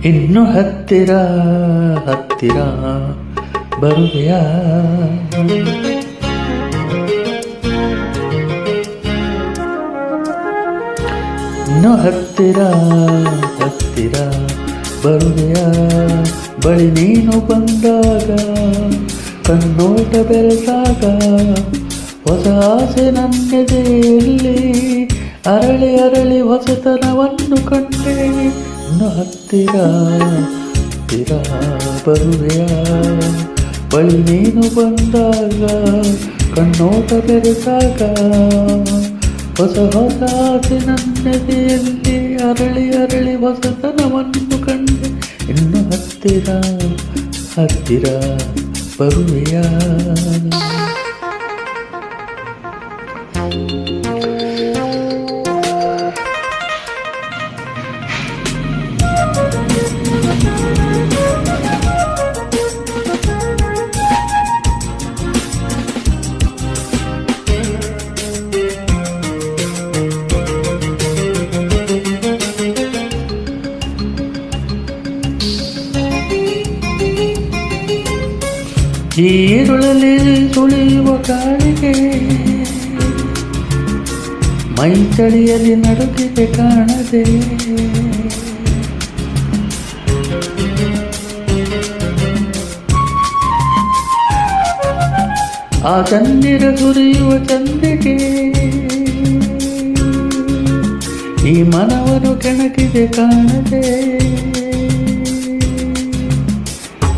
ಇನ್ನು ಹತ್ತಿರ ಹತ್ತಿರ ಬರುವೆಯಾ ಇನ್ನು ಹತ್ತಿರ ಹತ್ತಿರ ಬರುವೆಯಾ ಬಳಿ ನೀನು ಬಂದಾಗ ಕಣ್ಣೋಟ ಬೆರೆತಾಗ ಹೊಸ ಆಸೆ ನನ್ನೆದೆಯಲ್ಲಿ ಅರಳಿ ಅರಳಿ ಹೊಸತನವನ್ನು ಕಂಡೆ ಇನ್ನು ಹತ್ತಿರ ಹತ್ತಿರ ಬರುವೆಯಾ ಬಳಿ ನೀನು ಬಂದಾಗ ಕಣ್ಣೋಟ ಬೆರೆತಾಗ ಹೊಸ ಹೊಸ ಆಸೆ ನನ್ನೆದೆಯಲ್ಲಿ ಅರಳಿ ಅರಳಿ ಹೊಸತನವನ್ನು ಕಂಡೆ ಇನ್ನು ಹತ್ತಿರ ಹತ್ತಿರ ಬರುವೆಯಾ ಈ ಈರುಳಲ್ಲಿ ಸುಳಿಯುವ ಕಾಳಿಗೆ ಮೈ ಚಳಿಯಲ್ಲಿ ನಡುಗಿದೆ ಕಾಣದೆ ಆ ಚಂದಿರ ಸುರಿಯುವ ಚಂದಿಗೆ ಈ ಮನವನ್ನು ಕೆಣಕಿದೆ ಕಾಣದೆ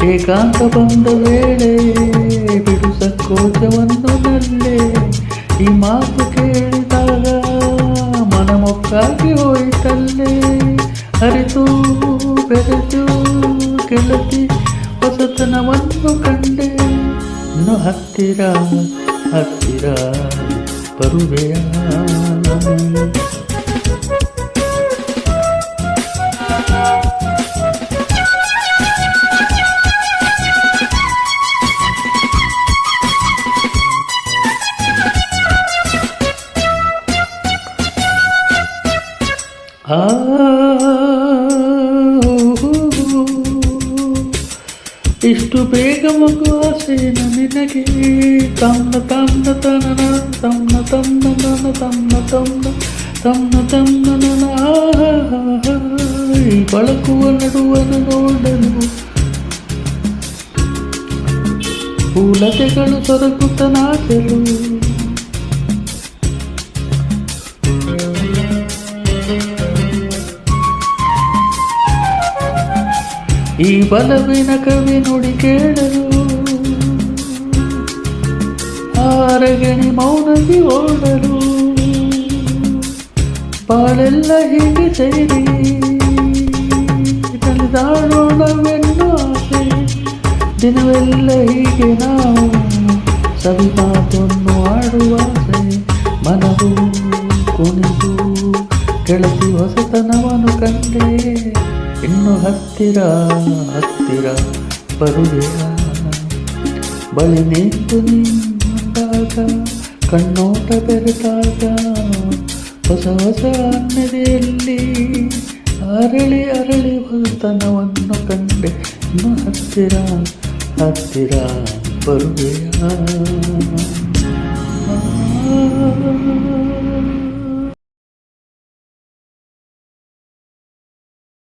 ಏಕಾಂತ ಬಂದ ವೇಳೆ ಬಿಡು ಸಂಕೋಚವನ್ನು ನಲ್ಲೆ ಈ ಮಾತು ಕೇಳಿದಾಗ ಮನಮೊಕ್ಕಾಗಿ ಹೋಯಿತಲ್ಲೇ ಹರಿದು ಬೆರೆತು ಗೆಳತಿ ಹೊಸತನವನ್ನು ಕಂಡೆ ಇನ್ನು ಹತ್ತಿರ ಹತ್ತಿರ ಬರುವೆಯಾ ಇಷ್ಟು ಬೇಗ ಮಗು ಆಸೆನ ನಿನಗೆ ತಮ್ಮ ತಮ್ಮ ತನ ತಮ್ಮ ತಮ್ಮ ನನ ತಮ್ಮ ತಮ್ಮ ತಮ್ಮ ತಮ್ಮ ನನ ಬಳಕುವ ನಡುವನು ನೋಡಲು ಹೂಲತೆಗಳು ಸೊರಗುತ್ತ ನಾಚಲು ಈ ಬಲವಿನ ಕವಿ ನುಡಿ ಕೇಳಲು ಆರಗಣಿ ಮೌನದಿ ಓಡಲು ಬಾಳೆಲ್ಲ ಹೀಗೆ ಸೇರಿ ತಲೆದಾಳೋಣವೆನ್ನೋ ಆಸೆ ದಿನವೆಲ್ಲ ಹೀಗೆ ನಾವು ಸವಿ ಮಾತನ್ನು ಆಡುವ ಆಸೆ ಮನವು ಕುಣಿದು ಗೆಳತಿ ಹೊಸತನವನ್ನು ಕಂಡೆ ಇನ್ನು ಹತ್ತಿರ ಹತ್ತಿರ ಬರುವೆಯಾ ಬಳಿ ನಿಂತು ನಿಂತಾಗ ಕಣ್ಣೋಟ ಬೆರೆತಾಗ ಹೊಸ ಹೊಸ ಅನ್ನದೆಯಲ್ಲಿ ಅರಳಿ ಅರಳಿ ಹೊಸತನವನ್ನು ಕಂಡೆ ಇನ್ನು ಹತ್ತಿರ ಹತ್ತಿರ ಬರುವೆಯಾ